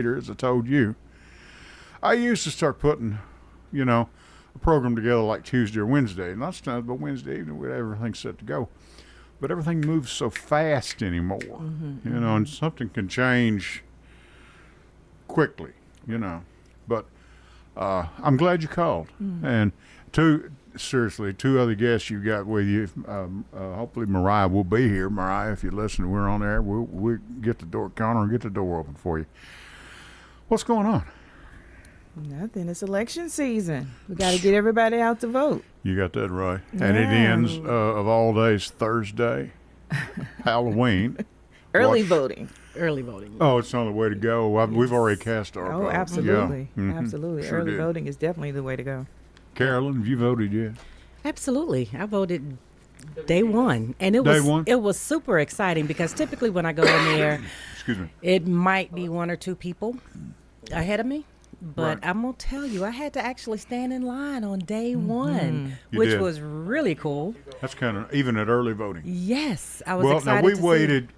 as I told you. I used to start putting, a program together like Tuesday or Wednesday. Not sometimes, but Wednesday evening, with everything's set to go. But everything moves so fast anymore, and something can change quickly, But I'm glad you called. And two other guests you got with you. Hopefully Mariah will be here. Mariah, if you're listening, we're on there. We'll get the door counter and get the door open for you. What's going on? Nothing. It's election season. We got to get everybody out to vote. You got that right. And it ends of all days Thursday, Halloween. Early voting. Oh, it's on the way to go. We've already cast our vote. Oh, absolutely. Yeah. Absolutely. Sure Early did. voting is definitely the way to go. Carolyn, have you voted yet? Absolutely. I voted day one. And it was super exciting because typically when I go in there, Excuse me. it might be one or two people ahead of me. But Right. I'm going to tell you, I had to actually stand in line on day one, You which did. was really cool. That's kind of even at early voting. Yes, I was Well, excited now we to see. waited.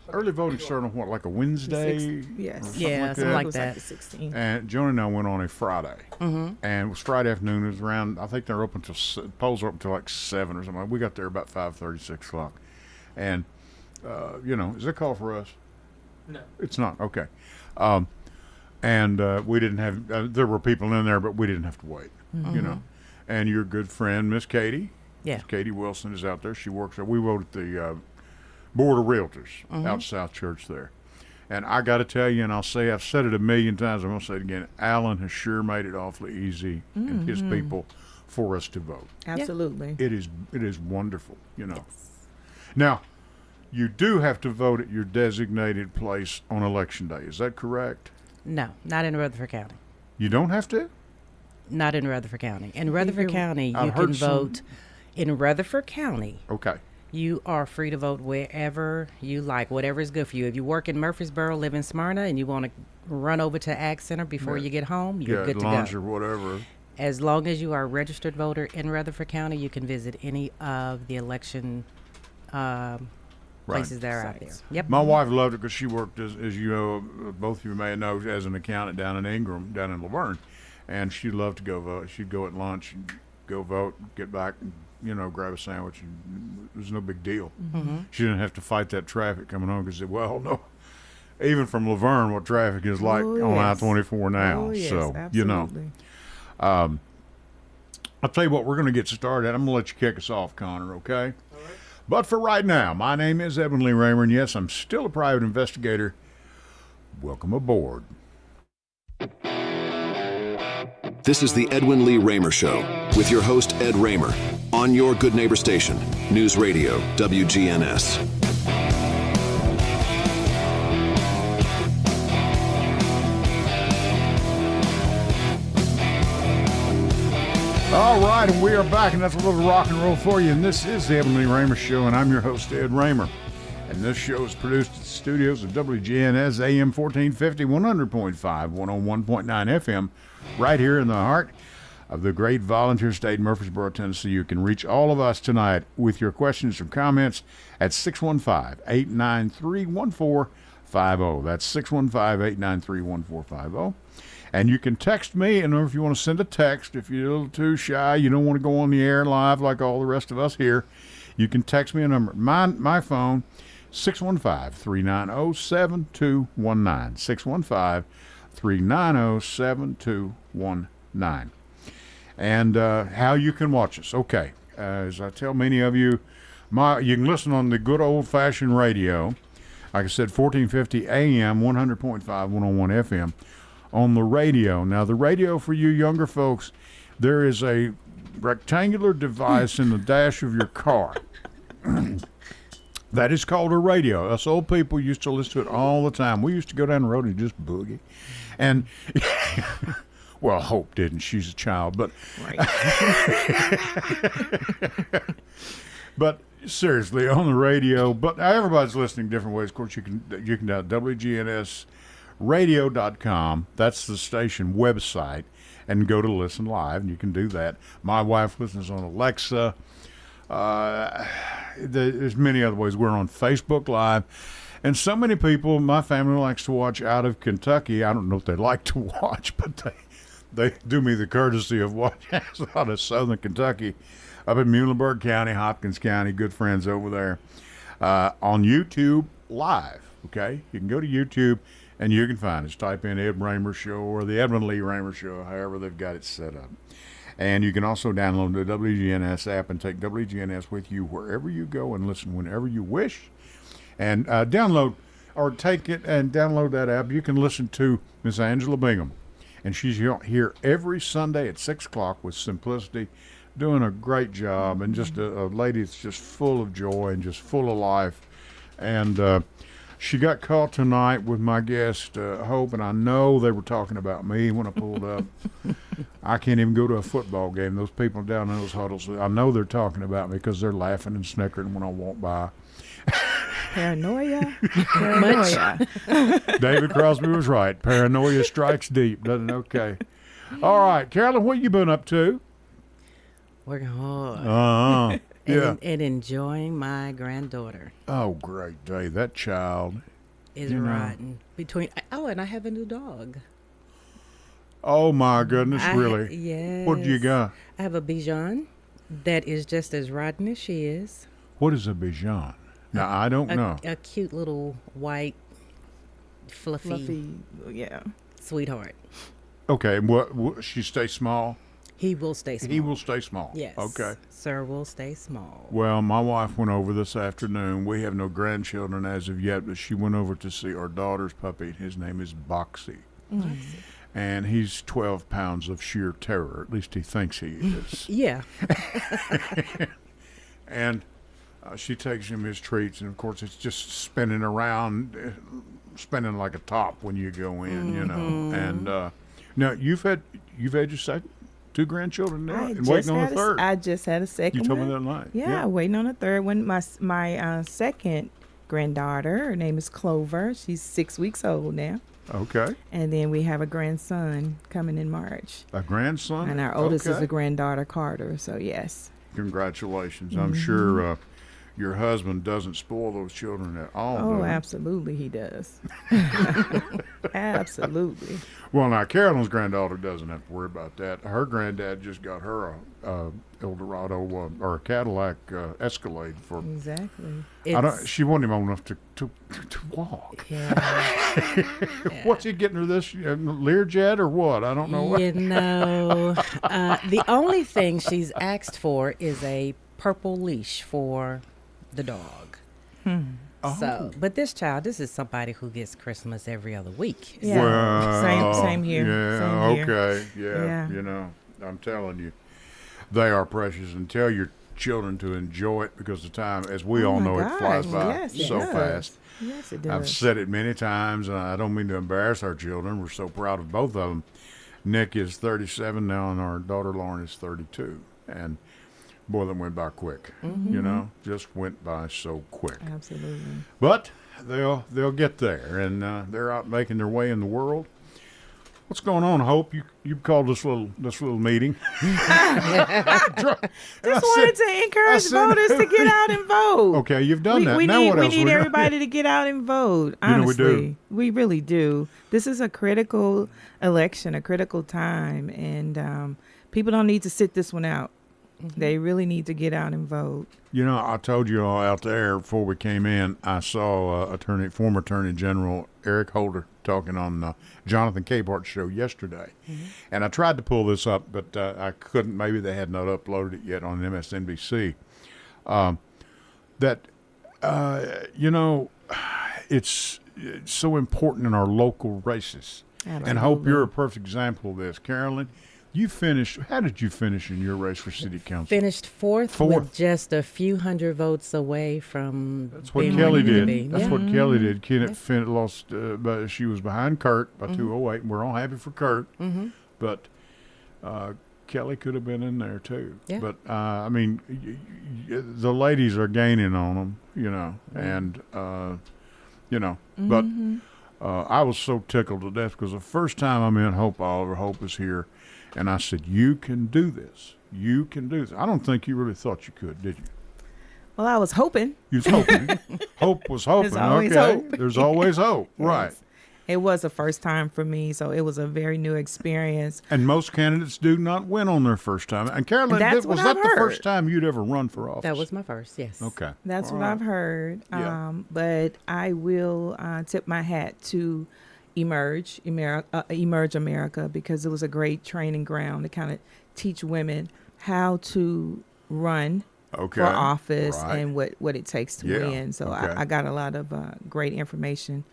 Early voting started on what, like a Wednesday? Yes. Or Yeah, something that? like It was that. like the 16th. And Joan and I went on a Friday, and it was Friday afternoon. It was around. I think they're open till polls are open till like 7 or something. We got there about 5:30, 6 o'clock, and is it a call for us? No. It's not. Okay, and we didn't have. There were people in there, but we didn't have to wait. And your good friend Miss Katie, Yeah. Miss Katie Wilson is out there. She works there. We voted at the Board of Realtors out South Church there. And I got to tell you, and I've said it a million times, I'm going to say it again, Alan has sure made it awfully easy and his people for us to vote. Absolutely. It is wonderful, Now, you do have to vote at your designated place on Election Day. Is that correct? No, not in Rutherford County. You don't have to? Not in Rutherford County. In Rutherford County, I've you heard can some- vote. In Rutherford County, Okay. you are free to vote wherever you like, whatever is good for you. If you work in Murfreesboro, live in Smyrna, and you want to run over to Ag Center before Yeah. you get home, you're good to lunch go. or whatever. As long as you are a registered voter in Rutherford County, you can visit any of the election places that are out there. Sites. Yep. My wife loved it because she worked, as you know, both of you may know, as an accountant down in Ingram, down in Laverne. And she loved to go vote. She'd go at lunch and go vote, get back, and, grab a sandwich. And it was no big deal. She didn't have to fight that traffic coming home because, well, no, even from Laverne, what traffic is like Oh, on yes. I-24 now. Oh, yes, So, absolutely. I'll tell you what, we're going to get started. I'm going to let you kick us off, Connor, okay? All right. But for right now, my name is Edwin Lee Raymer, and yes, I'm still a private investigator. Welcome aboard. This is the Edwin Lee Raymer Show with your host, Ed Raymer, on your Good Neighbor station, News Radio, WGNS. All right, and we are back, and that's a little rock and roll for you. And this is the Edwin Lee Raymer Show, and I'm your host, Ed Raymer. And this show is produced at the studios of WGNS AM 1450, 100.5, 101.9 FM, right here in the heart of the great volunteer state, Murfreesboro, Tennessee. You can reach all of us tonight with your questions or comments at 615-893-1450. That's 615-893-1450. And you can text me, and if you want to send a text, if you're a little too shy, you don't want to go on the air live like all the rest of us here, you can text me a number. My phone, 615-390-7219. 615-390-7219. And how you can watch us. Okay, as I tell many of you, you can listen on the good old-fashioned radio. Like I said, 1450 AM, 100.5, 101 FM. On the radio. Now, the radio for you younger folks, there is a rectangular device in the dash of your car. That is called a radio. Us old people used to listen to it all the time. We used to go down the road and just boogie. And, well, Hope didn't. She's a child. But, Right. but seriously, on the radio. But everybody's listening different ways. Of course, you can down WGNSradio.com. That's the station website, and go to listen live, and you can do that. My wife listens on Alexa. There's many other ways. We're on Facebook Live, And so many people, my family likes to watch out of Kentucky. I don't know if they like to watch, but they do me the courtesy of watching out of southern Kentucky, up in Muhlenberg County, Hopkins County, good friends over there, on YouTube Live, okay? You can go to YouTube and you can find us. Type in Ed Raymer Show or the Edwin Lee Raymer Show, however they've got it set up. And you can also download the WGNS app and take WGNS with you wherever you go and listen whenever you wish. And download or take it and download that app. You can listen to Miss Angela Bingham. And she's here every Sunday at 6 o'clock with Simplicity, doing a great job, and just a lady that's just full of joy and just full of life. And she got caught tonight with my guest, Hope, and I know they were talking about me when I pulled up. I can't even go to a football game. Those people down in those huddles, I know they're talking about me because they're laughing and snickering when I walk by. Paranoia. David Crosby was right. Paranoia strikes deep, doesn't it? Okay. All right, Carolyn, what you been up to? Working hard. Yeah. And enjoying my granddaughter. Oh, great day. That child Is riding between. Oh, and I have a new dog. Oh, my goodness, really? Yes. What do you got? I have a Bichon that is just as rotten as she is. What is a Bichon? Now, I don't know. A cute little white, fluffy Yeah. sweetheart. Okay, what she stay small? He will stay small. He will stay small. Yes. Okay. Sir will stay small. Well, my wife went over this afternoon. We have no grandchildren as of yet, but she went over to see our daughter's puppy. His name is Boxy. And he's 12 pounds of sheer terror. At least he thinks he is. Yeah. And she takes him his treats, and of course it's just spinning around, spinning like a top when you go in, you know. And now you've had your second, 2 grandchildren now, and waiting on a third. I just had a second. You told one. me that night. Yeah, waiting on a third one. My second granddaughter, her name is Clover. She's 6 weeks old now. Okay. And then we have a grandson coming in March. A grandson? And our oldest is a granddaughter, Carter. So yes. Congratulations. I'm sure your husband doesn't spoil those children at all. Oh, absolutely he does. Absolutely. Well, now, Carolyn's granddaughter doesn't have to worry about that. Her granddad just got her a Eldorado or a Cadillac Escalade for. Exactly. She wasn't even old enough to walk. Yeah. What's he getting her this Learjet or what? I don't know. You know, the only thing she's asked for is a purple leash for the dog. So, but this is somebody who gets Christmas every other week. Yeah. Well, same here. Yeah. Same here. Okay. Yeah. You know, I'm telling you, they are precious, and tell your children to enjoy it because the time, as we all know, it flies by so fast. Yes, it does. I've said it many times, and I don't mean to embarrass our children. We're so proud of both of them. Nick is 37 now, and our daughter Lauren is 32, and boy, that went by quick. You know, just went by so quick. Absolutely. But they'll get there, and they're out making their way in the world. What's going on, Hope? You called this little meeting. Just wanted to encourage voters to get out and vote. Okay, you've done that. We Now what else? We need everybody to get out and vote. Honestly, we do. We really do. This is a critical election, a critical time, and people don't need to sit this one out. They really need to get out and vote. You know, I told you all out there before we came in, I saw former Attorney General Eric Holder talking on Jonathan Capehart's show yesterday. And I tried to pull this up, but I couldn't. Maybe they had not uploaded it yet on MSNBC. You know, it's so important in our local races. Absolutely. And Hope, you're a perfect example of this. Carolyn, how did you finish in your race for city council? Finished fourth with just a few hundred votes away from. That's what being Kelly where you need to did. be. That's what Kelly did. Kenneth lost, but she was behind Kurt by 208, and we're all happy for Kurt. But Kelly could have been in there too. Yeah. But I mean, the ladies are gaining on them, you know, and you know. But I was so tickled to death because the first time I met Hope Oliver, Hope is here. And I said, you can do this. You can do this. I don't think you really thought you could, did you? Well, I was hoping. You was hoping. Hope was hoping. There's always okay. hope. There's always hope. Right. Yes. It was a first time for me, so it was a very new experience. And most candidates do not win on their first time. And Carolyn, That's was what that I've the heard. first time you'd ever run for office? That was my first, yes. Okay. That's All what right. I've heard. Yeah. But I will tip my hat to Emerge America, because it was a great training ground to kind of teach women how to run Okay. for office Right. and what it takes to Yeah. win. So Okay. I got a lot of great information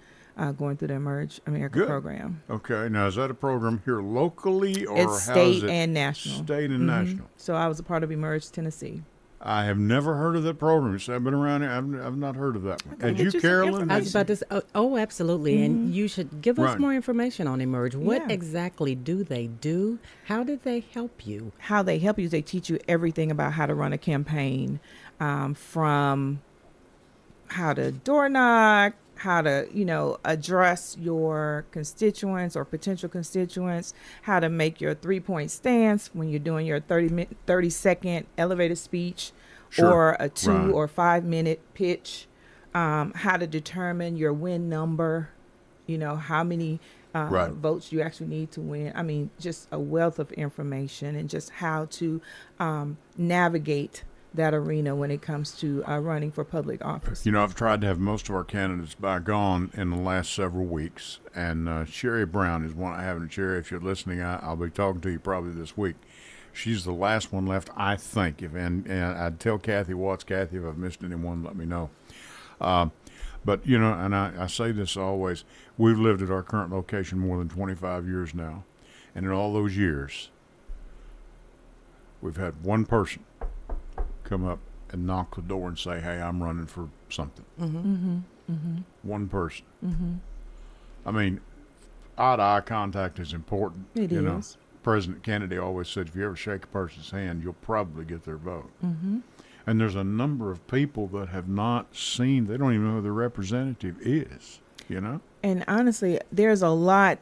going through the Emerge America Good. program. Okay. Now, is that a program here locally, or It's how's state it? and national. State and national. So I was a part of Emerge Tennessee. I have never heard of that program. So I've been around here. I've not heard of that one. Had get you, you some Carolyn? I was about to say, oh, absolutely. And you should give us Right. more information on Emerge. What Yeah. exactly do they do? How did they help you? How they help you is they teach you everything about how to run a campaign, from how to door knock, how to, address your constituents or potential constituents, how to make your 3-point stance when you're doing your 30-second elevated speech, Sure. or a 2 Right. or 5-minute pitch, how to determine your win number, how many Right. votes you actually need to win. I mean, just a wealth of information, and just how to navigate that arena when it comes to running for public office. I've tried to have most of our candidates back on in the last several weeks, and Sherry Brown is one I haven't. Sherry, if you're listening, I'll be talking to you probably this week. She's the last one left, I think. And I'd tell Kathy Watts, Kathy, if I've missed anyone, let me know. But, and I say this always, we've lived at our current location more than 25 years now. And in all those years, we've had one person come up and knock the door and say, hey, I'm running for something. One person. I mean, eye-to-eye contact is important. It is. President Kennedy always said, if you ever shake a person's hand, you'll probably get their vote. And there's a number of people that have not seen, they don't even know who their representative is, And honestly, there's a lot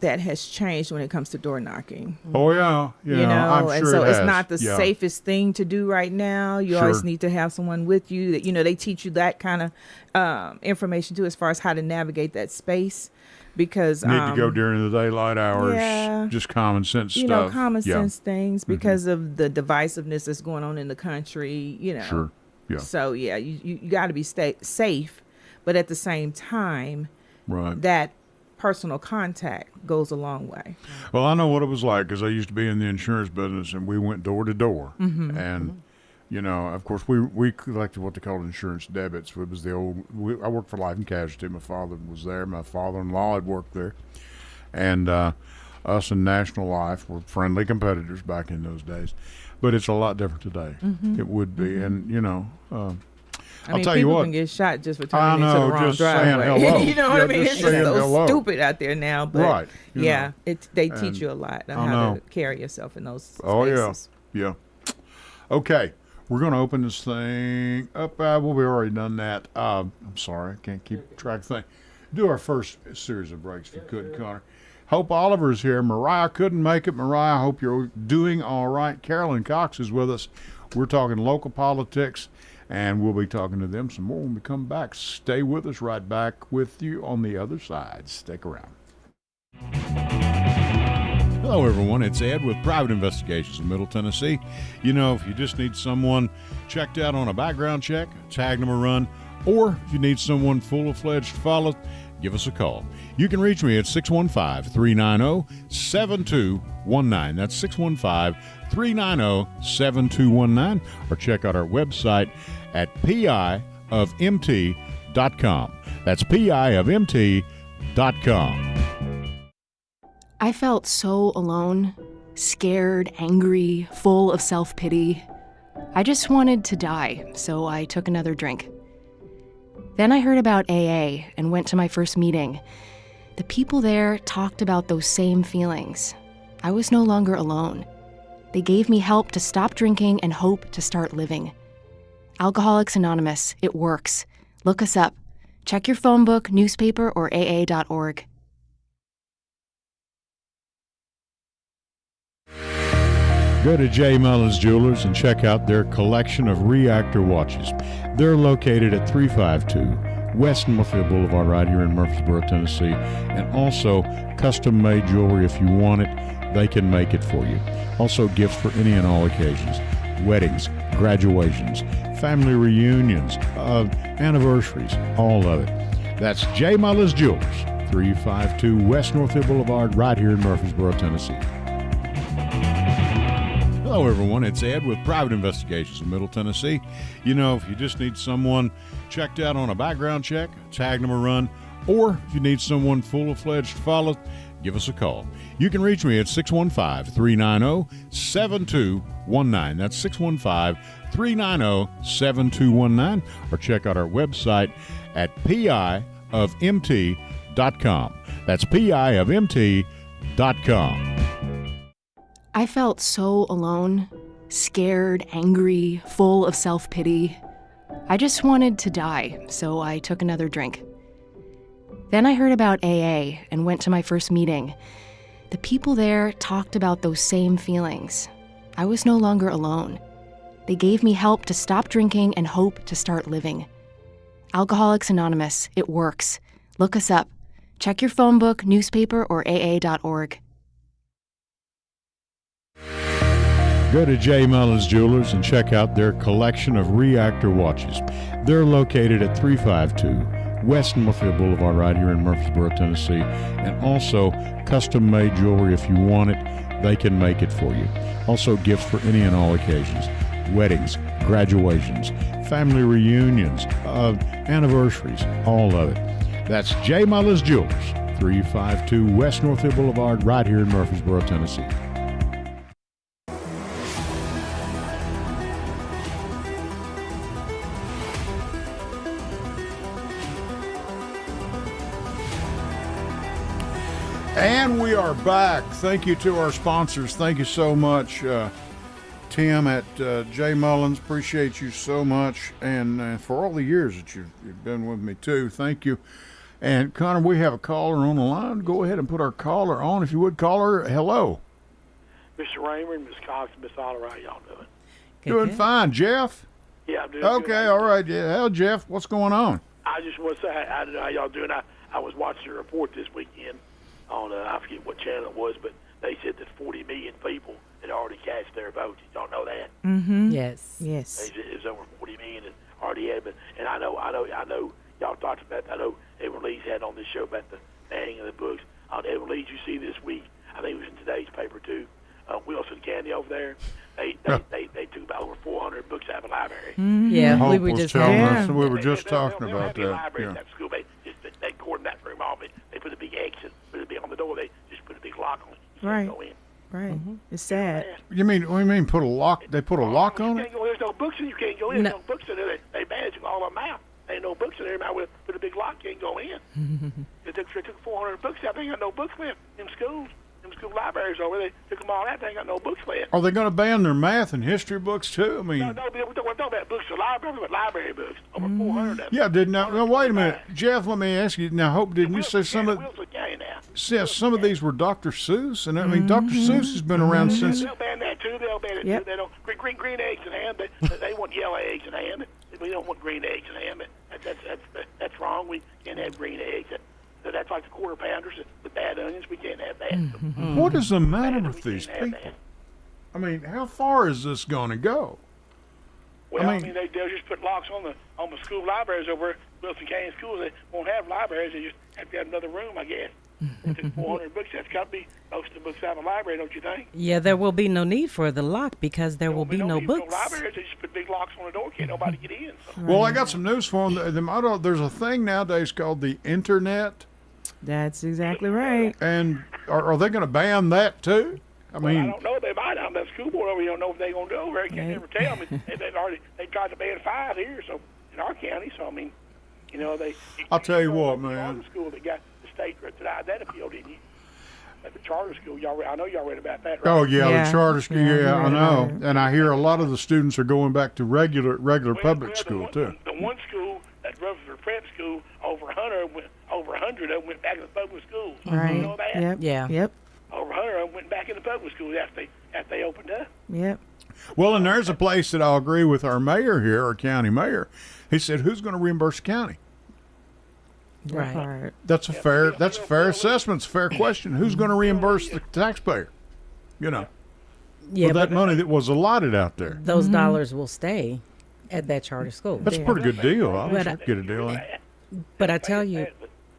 that has changed when it comes to door knocking. Oh, yeah. I'm sure and so it it's has. not the Yeah. safest thing to do right now. You Sure. always need to have someone with you that, they teach you that kind of information too, as far as how to navigate that space. Because Need to go during the daylight hours. yeah. Just common sense stuff. common Yeah. sense things, because of the divisiveness that's going on in the country, Sure. Yeah. So yeah, you got to be safe, but at the same time, Right. that personal contact goes a long way. Well, I know what it was like, because I used to be in the insurance business, and we went door to door. And, of course, we collected what they called insurance debits. It was the old, I worked for Life and Casualty. My father was there. My father-in-law had worked there. And us and National Life were friendly competitors back in those days. But it's a lot different today. It would be. And, I I'll mean, tell you people what. can get shot just for I turning into know, the wrong just saying driveway. hello. You know what Yeah, I mean? just It's just saying so hello. stupid out there now. But Right, yeah, they teach And you a lot on I how know. to carry yourself in those Oh, spaces. yeah. Okay, we're going to open this thing up. We'll be already done that. I'm sorry, I can't keep track of things. Do our first series of breaks if you could, Connor. Hope Oliver's here. Mariah couldn't make it. Mariah, I hope you're doing all right. Carolyn Cox is with us. We're talking local politics, and we'll be talking to them some more when we come back. Stay with us, right back with you on the other side. Stick around. Hello, everyone. It's Ed with Private Investigations in Middle Tennessee. If you just need someone checked out on a background check, tag them a run, or if you need someone full-fledged to follow, give us a call. You can reach me at 615-390-7219. That's 615-390-7219. Or check out our website at piofmt.com. That's piofmt.com. I felt so alone, scared, angry, full of self-pity. I just wanted to die, so I took another drink. Then I heard about AA and went to my first meeting. The people there talked about those same feelings. I was no longer alone. They gave me help to stop drinking and hope to start living. Alcoholics Anonymous, it works. Look us up. Check your phone book, newspaper, or AA.org. Go to J. Mullins Jewelers and check out their collection of reactor watches. They're located at 352 West Northfield Boulevard right here in Murfreesboro, Tennessee. And also custom-made jewelry. If you want it, they can make it for you. Also gifts for any and all occasions. Weddings, graduations, family reunions, anniversaries, all of it. That's J. Mullins Jewelers, 352 West Northfield Boulevard right here in Murfreesboro, Tennessee. Hello, everyone. It's Ed with Private Investigations in Middle Tennessee. You know, if you just need someone checked out on a background check, tag them a run, or if you need someone full-fledged to follow, give us a call. You can reach me at 615-390-7219. That's 615-390-7219. Or check out our website at piofmt.com. That's piofmt.com. I felt so alone, scared, angry, full of self-pity. I just wanted to die, so I took another drink. Then I heard about AA and went to my first meeting. The people there talked about those same feelings. I was no longer alone. They gave me help to stop drinking and hope to start living. Alcoholics Anonymous, it works. Look us up. Check your phone book, newspaper, or aa.org. Go to J. Mullins Jewelers and check out their collection of reactor watches. They're located at 352 West Northfield Boulevard right here in Murfreesboro, Tennessee. And also custom-made jewelry. If you want it, they can make it for you. Also gifts for any and all occasions. Weddings, graduations, family reunions, anniversaries, all of it. That's J. Mullins Jewelers, 352 West Northfield Boulevard right here in Murfreesboro, Tennessee. And we are back. Thank you to our sponsors. Thank you so much, Tim at J. Mullins. Appreciate you so much. And for all the years that you've been with me, too. Thank you. And, Connor, we have a caller on the line. Go ahead and put our caller on. If you would, caller, hello. Mr. Raymer and Miss Cox and Miss Oliver, how y'all doing? Doing fine. Jeff? Yeah, I'm doing Okay, good. all right. Yeah. Hell, Jeff, what's going on? I just want to say, I don't know how y'all doing. I was watching a report this weekend on, I forget what channel it was, but they said that 40 million people had already cast their votes. Did y'all know that? Mm-hmm. Yes. Yes. They said it was over 40 million that already had, but and I know y'all talked about that. I know Edward Lee's had on this show about the banning of the books. On Edward Lee's, you see this week, I think it was in today's paper too. Wilson County over there, they took about over 400 books out of the library. Mm-hmm. Yeah, Hope we were was just telling Yeah. us, we were just They don't talking have about any that. libraries Yeah. at school. They cordon that room off. They put a big X and put a big on the door. They just put a big lock on it. You Right. can't go in. Right. It's sad. You mean, what do you mean put a lock? They put a lock on You it? can't go, there's no books in. You can't go in. No. There's no books in there. They manage all of them out. There ain't no books in there. Might well put a big lock. You can't go in. They took 400 books out. They ain't got no books left in schools. Them school libraries over there, they took them all out. They ain't got no books left. Are they going to ban their math and history books too? I mean, No, we're talking about books. The library, but library books. Over 400 of them. yeah. No, wait a minute, Jeff. Let me ask you. Now, Hope, didn't you say some of? Wilson County now. Yes, some of these were Dr. Seuss, and I mean, Dr. Seuss has been around since. They'll ban that too. They'll ban it Yep. too. They don't green eggs in ham. They want yellow eggs in ham. We don't want green eggs in ham. That's wrong. We can't have green eggs. That's like the quarter pounders with bad onions. We can't have that. What is the matter with We these can't have people? that. I mean, how far is this going to go? Well, I mean- they'll just put locks on the school libraries over Wilson County schools. They won't have libraries. They just have to have another room, I guess. They took 400 books. That's got to be most of the books out of the library, don't you think? Yeah, there will be no need for the lock because there will be They don't no need books. No libraries. They just put big locks on the door. Can't nobody get in. So. Well, I got some news for them. There's a thing nowadays called the internet, That's exactly right. and are they going to ban that too? I Well, I mean, don't know. They might. I'm the school board over here. Don't know what they're going to do over there. Can't never tell me. They tried to ban 5 here, so in our county. So I mean, I'll tell you what, the man. charter school that got the state denied that appeal, didn't you? At the charter school, I know y'all read about that, right? Oh yeah, Yeah. the charter school. Yeah, Yeah, I right, know. right. And I hear a lot of the students are going back to regular public school too. The one school, that Rutherford Prep school, over 100 of them went back to the public schools. Right. You know that? Yep. Yeah. Yep. Over 100 of them went back in the public schools after they opened up. Yep. Well, and there's a place that I'll agree with our mayor here, our county mayor. He said, "Who's going to reimburse the county?" That Right. part. That's a fair assessment. It's a fair question. Who's going to reimburse the taxpayer? You know, Yeah, for that but money that was allotted out there. those dollars will stay at that charter school. That's a pretty good deal. I wish But I could get a deal. But I tell you,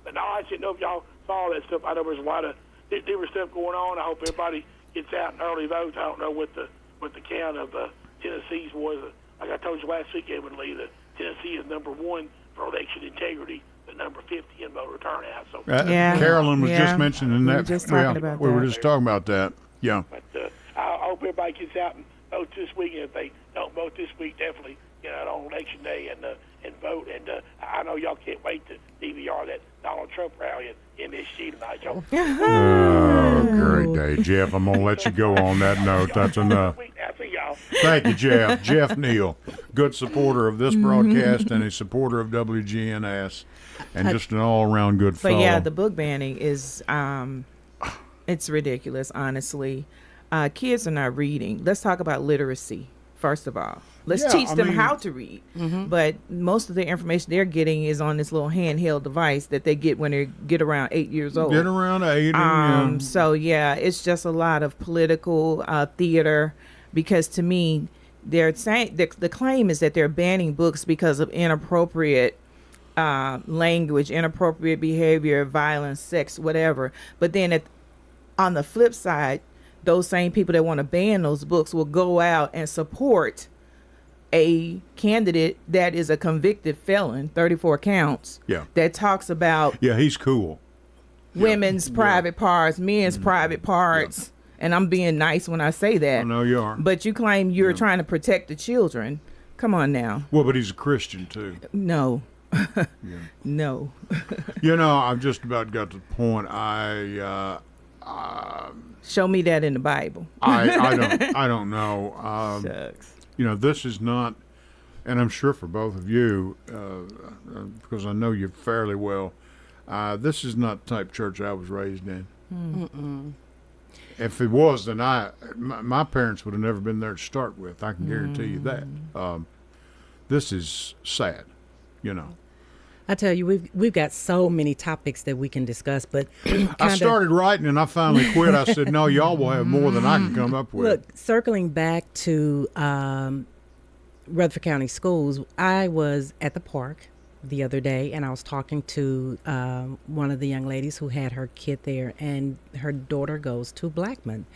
But no, I didn't know if y'all saw all that stuff. I know there's a lot of different stuff going on. I hope everybody gets out and early votes. I don't know what the count of Tennessee's was. Like I told you last week, Edwin Lee, that Tennessee is number 1 for election integrity, but number 50 in voter turnout. So, Yeah. Carolyn was Yeah. just mentioning We were that. just talking about we were that. just talking about that. Yeah. but I hope everybody gets out and vote this week. And if they don't vote this week, definitely get out on election day and vote. And I know y'all can't wait to DVR that Donald Trump rally at MSG tonight. Y'all. Oh, great day, Jeff. I'm gonna let you go on that note. That's enough. I see y'all. Thank you, Jeff. Jeff Neal, good supporter of this broadcast and a supporter of WGNS, and just an all-around good fellow. But yeah, the book banning is it's ridiculous, honestly. Kids are not reading. Let's talk about literacy first of all. Let's Yeah, teach I them mean- how to read. But most of the information they're getting is on this little handheld device that they get when they get around 8 years old. Get around 80. yeah. So yeah, it's just a lot of political theater, because to me, they're saying the claim is that they're banning books because of inappropriate language, inappropriate behavior, violence, sex, whatever. But then on the flip side, those same people that want to ban those books will go out and support a candidate that is a convicted felon, 34 counts, Yeah. that talks about Yeah, he's cool. women's private parts, men's private parts. And I'm being nice when I say that. I know you are. But you claim you're trying to protect the children. Come on now. Well, but he's a Christian, too. No. No. You know, I've just about got to the point. Show me that in the Bible. I don't know. Shucks. You know, this is not, and I'm sure for both of you, because I know you fairly well, this is not the type of church I was raised in. If it was, then my parents would have never been there to start with. I can guarantee you that. This is sad, you know. I tell you, we've got so many topics that we can discuss, but I started writing and I finally quit. I said, no, y'all will have more than I can come up with. Look, circling back to Rutherford County Schools, I was at the park the other day, and I was talking to one of the young ladies who had her kid there, and her daughter goes to Blackman.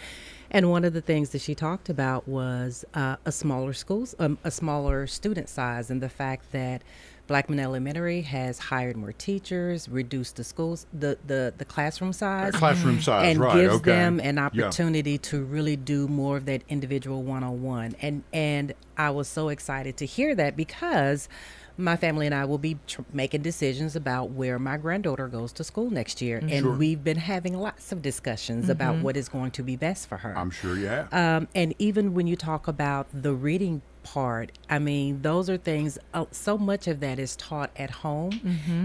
And one of the things that she talked about was a smaller student size, and the fact that Blackman Elementary has hired more teachers, reduced the classroom size. Classroom size, and right, gives okay. them an Yeah. opportunity to really do more of that individual one-on-one. And I was so excited to hear that, because my family and I will be making decisions about where my granddaughter goes to school next year. And Sure. we've been having lots of discussions about what is going to be best for her. I'm sure you have. And even when you talk about the reading part, I mean, those are things, so much of that is taught at home.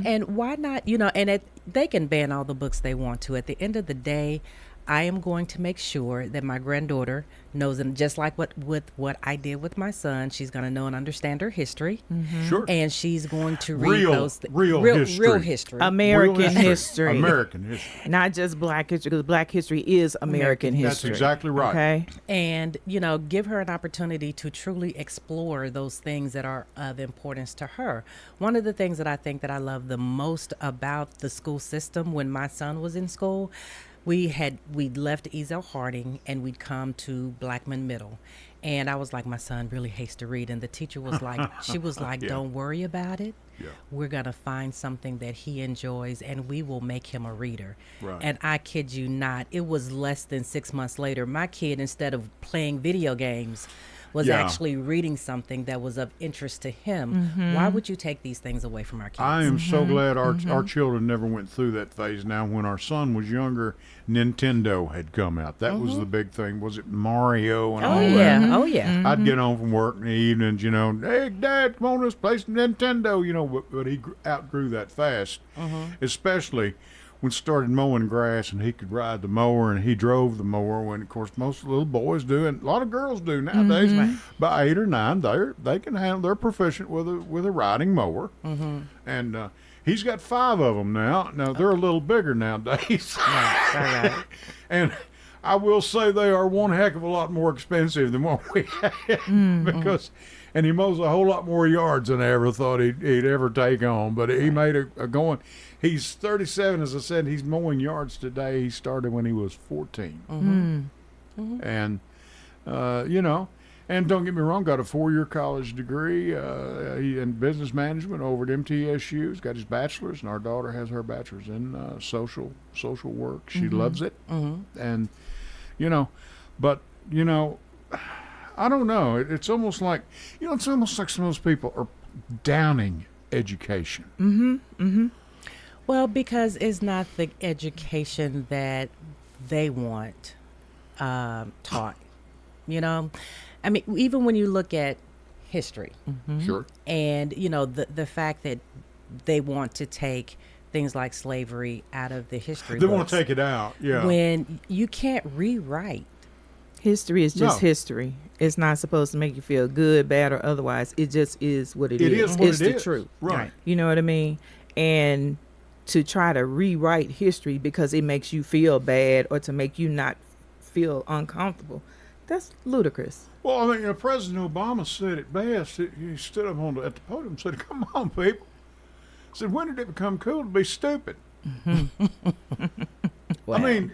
And why not, and they can ban all the books they want to. At the end of the day, I am going to make sure that my granddaughter knows, and just like what I did with my son, she's going to know and understand her history. Sure. And she's going to read Real those history. real history. American Real history. American history. Not just Black history, because Black history is American That's history. exactly right. Okay. And give her an opportunity to truly explore those things that are of importance to her. One of the things that I think that I love the most about the school system, when my son was in school, we'd left Ezel Harding and we'd come to Blackman Middle, and I was like, my son really hates to read, and the teacher was like, don't worry about it. Yeah. We're gonna find something that he enjoys, and we will make him a reader. Right. And I kid you not, it was less than 6 months later, my kid, instead of playing video games, was Yeah. actually reading something that was of interest to him. Why would you take these things away from our kids? I am so glad our children never went through that phase. Now, when our son was younger, Nintendo had come out. That was the big thing. Was it Mario and all that? Oh yeah. I'd get home from work in the evenings, hey, Dad, come on, let's play some Nintendo, but he outgrew that fast, especially when started mowing grass, and he could ride the mower, and he drove the mower. When, of course, most little boys do, and a lot of girls do nowadays. By 8 or 9, they can handle. They're proficient with a riding mower, and he's got 5 of them now. Now they're a little bigger nowadays, Right. and I will say they are one heck of a lot more expensive than what we had because. And he mows a whole lot more yards than I ever thought he'd ever take on. But he made a going. He's 37, as I said. He's mowing yards today. He started when he was 14. And, and don't get me wrong, got a 4-year college degree in business management over at MTSU. He's got his bachelor's, and our daughter has her bachelor's in social work. She loves it. And, but, I don't know. It's almost like, some of those people are downing education. Well, because it's not the education that they want taught. I mean, even when you look at history, Sure. and the fact that they want to take things like slavery out of the history They books, want to take it out. Yeah. when you can't rewrite. History is just No. history. It's not supposed to make you feel good, bad, or otherwise. It just is what it is. It is what it's it the is. truth. Right. You know what I mean? And to try to rewrite history because it makes you feel bad or to make you not feel uncomfortable, that's ludicrous. Well, I mean, President Obama said it best. He stood up at the podium and said, "Come on, people." He said, "When did it become cool to be stupid?" I mean,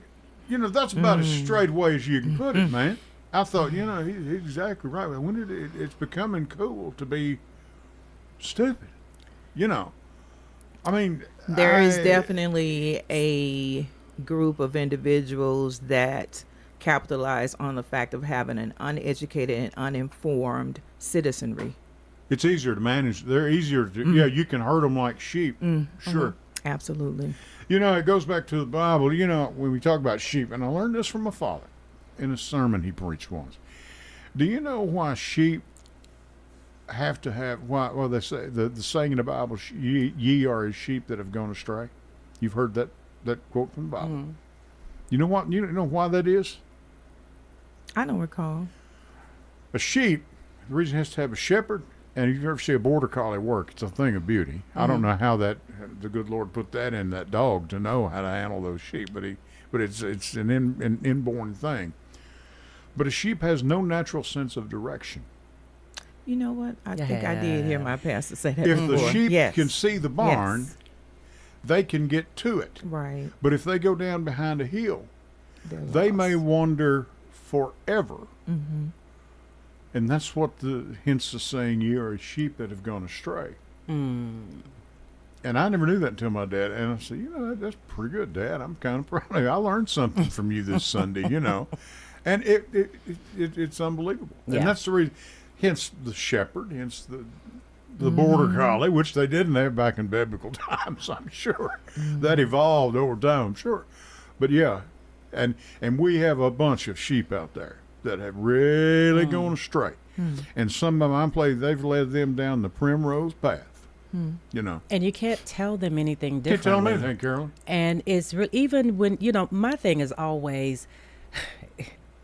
that's about as straight away as you can put it, man. I thought, he's exactly right. When did it's becoming cool to be stupid? I mean, There is definitely a group of individuals that capitalize on the fact of having an uneducated and uninformed citizenry. It's easier to manage. They're easier to, you can herd them like sheep. Sure. Absolutely. It goes back to the Bible. When we talk about sheep, and I learned this from my father in a sermon he preached once. Do you know why sheep have to have, well, they say, the saying in the Bible, ye are as sheep that have gone astray? You've heard that quote from the Bible. You know what? You know why that is? I don't recall. A sheep, the reason it has to have a shepherd, and if you ever see a border collie work, it's a thing of beauty. I don't know how the good Lord put that in that dog to know how to handle those sheep, but it's an inborn thing. But a sheep has no natural sense of direction. You know what? I think I did hear my pastor say that If before. the sheep Yes. can see the barn, Yes. they can get to it. Right. But if they go down behind a hill, They're they lost. may wander forever. And that's what hence the saying, "You are a sheep that have gone astray." And I never knew that until my dad. And I said, that's pretty good, Dad. I'm kind of proud of you. I learned something from you this Sunday, And it's unbelievable. Yeah. And that's the reason. Hence the shepherd, hence the border collie, which they didn't have back in biblical times, I'm sure. That evolved over time, I'm sure. But yeah, and we have a bunch of sheep out there that have really gone astray. And some of them, they've led them down the primrose path. And you can't tell them anything Can't differently. tell them anything, Carolyn. And it's even when, my thing is always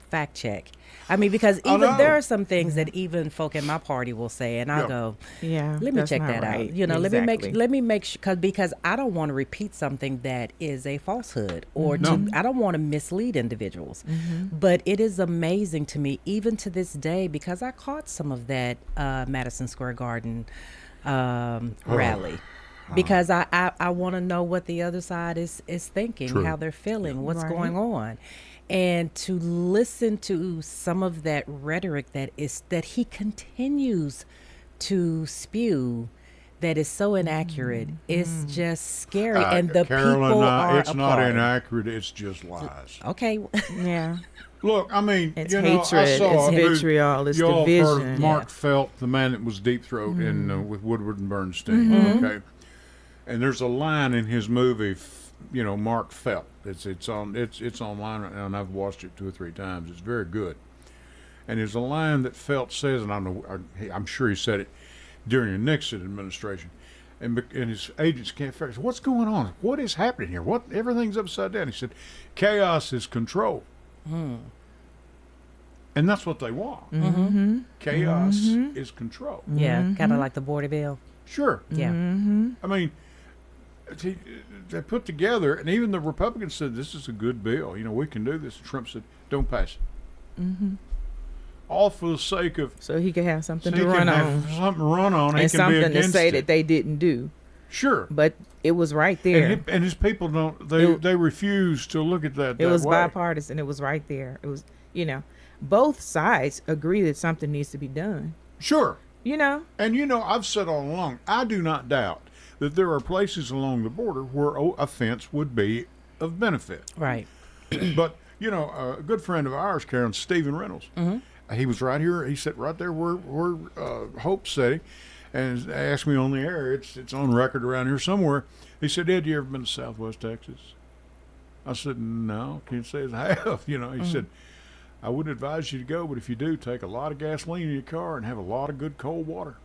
fact check. I mean, because even there are some things that even folk in my party will say, and I'll go, Yeah. let me that's check not that right. out. Exactly. Let me make sure, because I don't want to repeat something that is a falsehood, or I don't want to mislead individuals. But it is amazing to me, even to this day, because I caught some of that Madison Square Garden rally. Because I want to know what the other side is thinking, True. how they're feeling, what's Right. going on. And to listen to some of that rhetoric that he continues to spew, that is so inaccurate, it's just scary. And the Carolyn, people are it's not appalled. inaccurate. It's just lies. Okay. Yeah. Look, I mean, It's I hatred, saw it's a dude- vitriol, it's y'all have heard division. of Mark Felt, the man that was Deep Throat with Woodward and Bernstein. Okay, and there's a line in his movie, Mark Felt. It's online right now, and I've watched it 2 or 3 times. It's very good. And there's a line that Felt says, and I'm sure he said it during the Nixon administration. and his agents can't figure out what's going on. What is happening here? Everything's upside down. He said, chaos is control. And that's what they want. Mm-hmm. Chaos is control. Yeah, kind of like the border bill. Sure. Yeah. I mean, they put together, and even the Republicans said, this is a good bill. You know, we can do this. And Trump said, don't pass it. All for the sake of... So he could have something so to he run can on. have something to run on. And he can be something to against say it. that they didn't do. Sure. But it was right there. And his people don't... They refuse to look at that It was way. bipartisan. It was right there. It was, both sides agree that something needs to be done. Sure. And I've said all along, I do not doubt that there are places along the border where a fence would be of benefit. Right. But, a good friend of ours, Karen, Stephen Reynolds, he was right here. He sat right there where Hope's sitting, and asked me on the air. It's on record around here somewhere. He said, Ed, you ever been to Southwest Texas? I said, no, can't say I have. He said, I wouldn't advise you to go, but if you do, take a lot of gasoline in your car and have a lot of good cold water.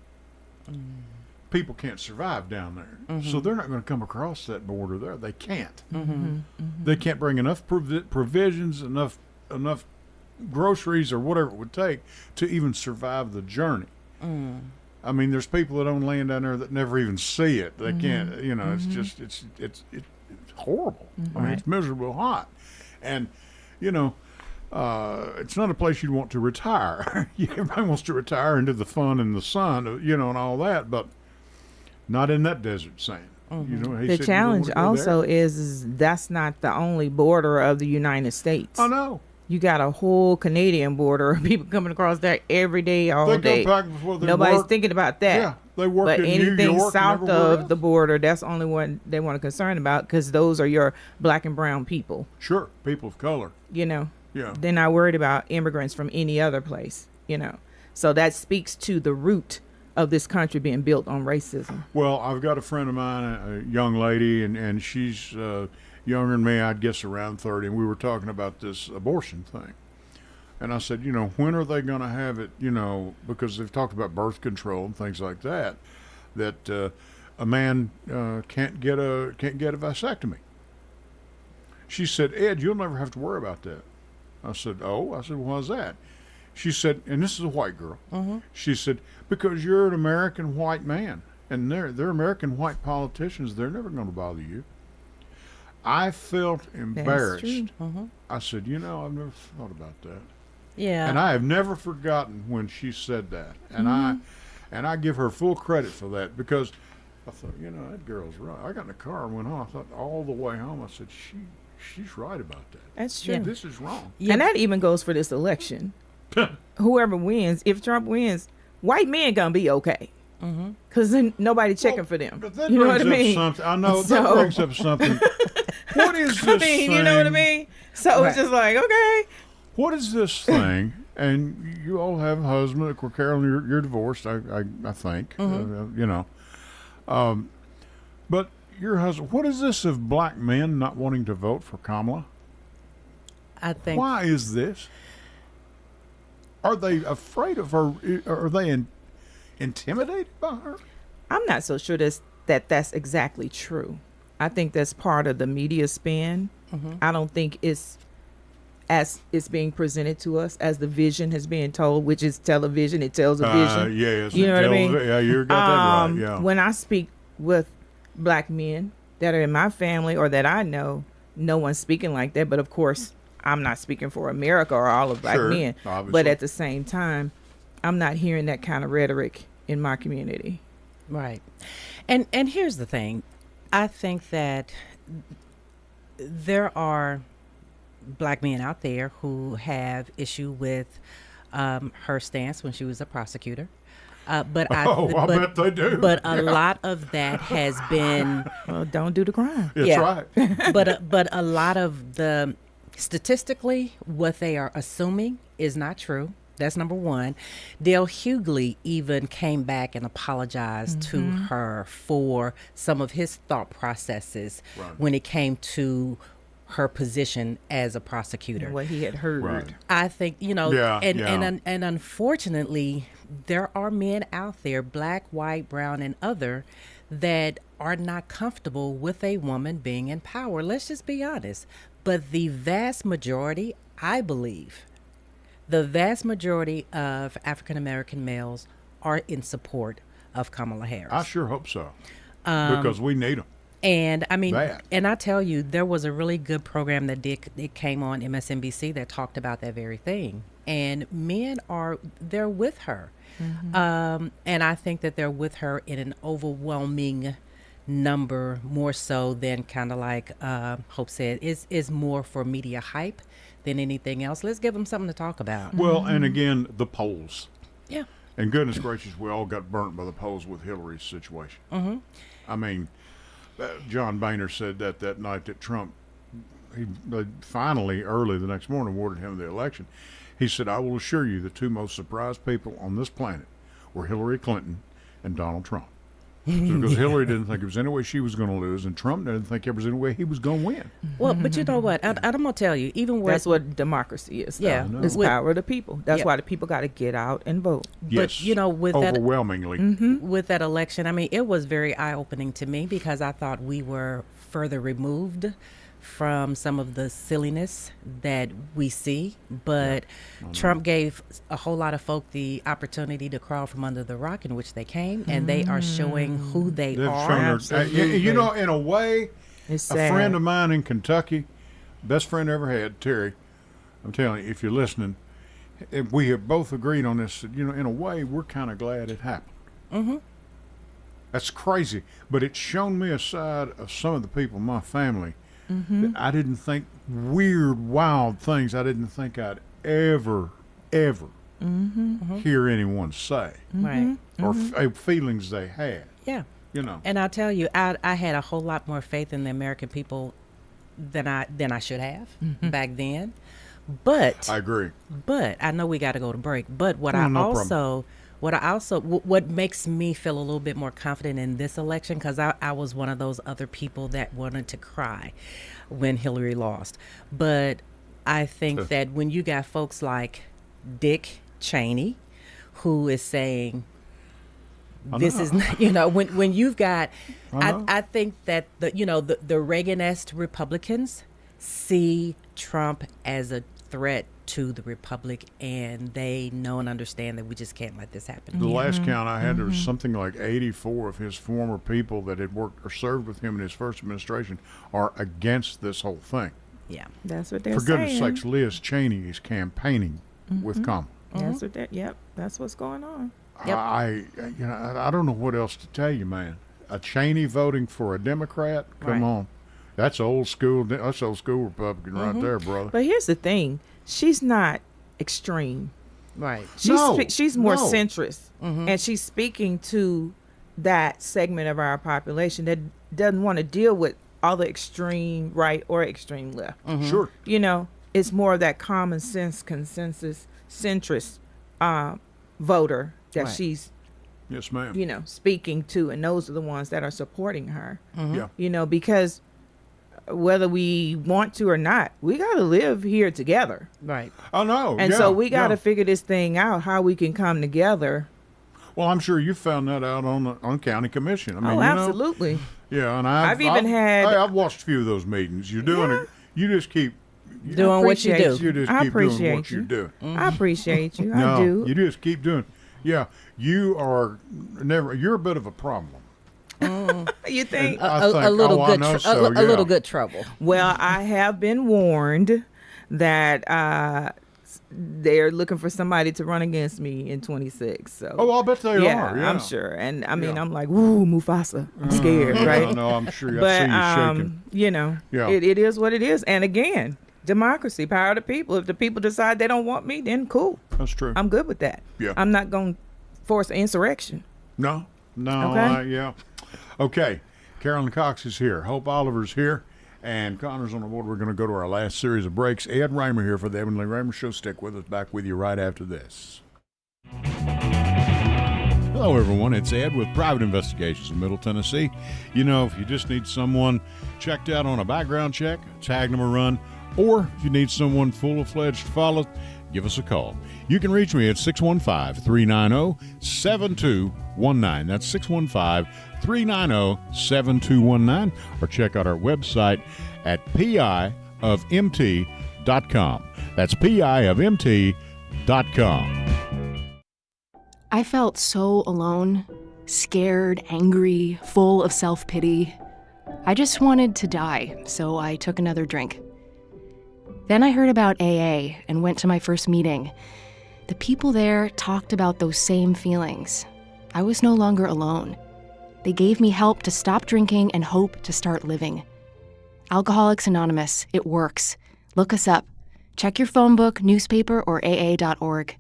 People can't survive down there, so they're not going to come across that border there. They can't. They can't bring enough provisions, enough groceries, or whatever it would take to even survive the journey. I mean, there's people that own land down there that never even see it. They can't. It's just it's horrible. I mean, it's miserable hot, and it's not a place you'd want to retire. Everybody wants to retire into the fun and the sun, and all that, but not in that desert sand. The challenge also is that's not the only border of the United States. I know. You got a whole Canadian border of people coming across there every day, all day. Go back before they Nobody's work. thinking about that. Yeah, they work but in anything New York south and everywhere of else. the border, that's the only one they want to concern about, because those are your black and brown people. Sure, people of color. Yeah. They're not worried about immigrants from any other place. So that speaks to the root of this country being built on racism. Well, I've got a friend of mine, a young lady, and she's younger than me, I'd guess around 30, and we were talking about this abortion thing. And I said, when are they going to have it, because they've talked about birth control and things like that, that a man can't get a vasectomy. She said, Ed, you'll never have to worry about that. I said, why's that? She said, and this is a white girl. She said, because you're an American white man, and they're American white politicians. They're never going to bother you. I felt embarrassed. That's true. I said, I've never thought about that. Yeah. And I have never forgotten when she said that. And I give her full credit for that, because I thought, that girl's right. I got in the car and went home. I thought all the way home, I said, she's right about that. That's true. This is wrong. Yeah. And that even goes for this election. Whoever wins, if Trump wins, white men gonna be okay. Because then nobody checking for them. But that you know brings what I mean? up something. I know that brings up something. What is this thing? you know what I mean? So it's just like, okay. What is this thing? And you all have a husband. Of course, Carolyn, you're divorced, I think. But your husband, what is this of black men not wanting to vote for Kamala? I think. Why is this? Are they afraid of her? Are they intimidated by her? I'm not so sure that's exactly true. I think that's part of the media spin. I don't think it's as it's being presented to us as the vision has been told, which is television. It tells a vision. Yes, you know what I mean? Yeah, you got that right. Yeah. When I speak with black men that are in my family or that I know, no one's speaking like that. But of course, I'm not speaking for America or all of black men. Obviously. But at the same time, I'm not hearing that kind of rhetoric in my community. Right. And here's the thing. I think that there are black men out there who have issue with her stance when she was a prosecutor. But I bet they do. But a lot of that has been. Well, don't do the crime. That's right. But a lot of the statistically, what they are assuming is not true. That's number one. Dale Hughley even came back and apologized to her for some of his thought processes when it came to her position as a prosecutor. What he had heard. Right. I think, and unfortunately, there are men out there, black, white, brown, and other, that are not comfortable with a woman being in power. Let's just be honest. But the vast majority, I believe, the vast majority of African American males are in support of Kamala Harris. I sure hope so, because we need them. And I mean, Bad. and I tell you, there was a really good program that it came on MSNBC that talked about that very thing. And men they're with her. And I think that they're with her in an overwhelming number, more so than kind of like Hope said, is more for media hype than anything else. Let's give them something to talk about. Well, and again, the polls. Yeah. And goodness gracious, we all got burnt by the polls with Hillary's situation. I mean, John Boehner said that night that Trump, they finally, early the next morning, awarded him the election. He said, I will assure you the two most surprised people on this planet were Hillary Clinton and Donald Trump. Because Hillary didn't think there was any way she was going to lose, and Trump didn't think there was any way he was going to win. Well, but you know what? I'm going to tell you, even where That's what democracy is. though. Yeah. It's power of the people. That's why the people got to get out and vote. Yes, but you know, with overwhelmingly. with that election, I mean, it was very eye-opening to me because I thought we were further removed from some of the silliness that we see, but Trump gave a whole lot of folk the opportunity to crawl from under the rock in which they came, and they are showing who they They've are. shown you know, in a way, It's a sad. friend of mine in Kentucky, best friend I ever had, Terry, I'm telling you, if you're listening, we have both agreed on this, that, you know, in a way, we're kind of glad it happened. That's crazy, but it's shown me a side of some of the people in my family that I didn't think, weird, wild things I didn't think I'd ever hear anyone say, Right. or feelings they had, Yeah. you know. And I'll tell you, I had a whole lot more faith in the American people than I should have back then. But I agree. But I know we got to go to break. But what what makes me feel a little bit more confident in this election, because I was one of those other people that wanted to cry when Hillary lost. But I think that when you got folks like Dick Cheney, who is saying this is not, you know, when you've got, I think that the Reagan-esque Republicans see Trump as a threat to the republic, and they know and understand that we just can't let this happen. The last count I had, there was something like 84 of his former people that had worked or served with him in his first administration are against this whole thing. Yeah. That's what they're For saying. goodness sakes, Liz Cheney is campaigning with Kamala. That's what that's what's going on. Yep. I don't know what else to tell you, man. A Cheney voting for a Democrat? Come on. That's old school Republican right there, brother. But here's the thing. She's not extreme. Right. She's more no. centrist. And she's speaking to that segment of our population that doesn't want to deal with all the extreme right or extreme left. Sure. You know, it's more of that common sense, consensus, centrist voter that she's, Yes, ma'am. you know, speaking to. And those are the ones that are supporting her. Yeah. You know, because whether we want to or not, we got to live here together. Right. I know. And yeah, so we got to yeah. figure this thing out, how we can come together. Well, I'm sure you found that out on county commission. I mean, Oh, you know, absolutely. yeah, and I've watched a few of those meetings. You're doing it. You just keep Doing what you do. You just I keep doing appreciate what you. you're doing. I appreciate you. No, I do. you just keep doing. Yeah, you are never. You're a bit of a problem. You think? I think, A little I good, know so, a yeah. little good trouble. Well, I have been warned that they're looking for somebody to run against me in 26. So. Oh, I'll bet they are. Yeah, I'm sure. And I mean, Yeah. I'm like, woo, Mufasa. I'm scared, right? No, I'm sure. I But see you shaking. you know, Yeah. it is what it is. And again, democracy, power of the people. If the people decide they don't want me, then cool. That's true. I'm good with that. Yeah. I'm not going to force an insurrection. No. Okay. Yeah. Okay. Carolyn Cox is here. Hope Oliver's here. And Connor's on the board. We're going to go to our last series of breaks. Ed Raymer here for the Edwin Lee Raymer Show. Stick with us. Back with you right after this. Hello, everyone. It's Ed with Private Investigations in Middle Tennessee. You know, if you just need someone checked out on a background check, tagging them a run, Or if you need someone full-fledged to follow, give us a call. You can reach me at 615-390-7219. That's 615-390-7219. Or check out our website at piofmt.com. That's piofmt.com. I felt so alone, scared, angry, full of self-pity. I just wanted to die, so I took another drink. Then I heard about AA and went to my first meeting. The people there talked about those same feelings. I was no longer alone. They gave me help to stop drinking and hope to start living. Alcoholics Anonymous, it works. Look us up. Check your phone book, newspaper, or aa.org.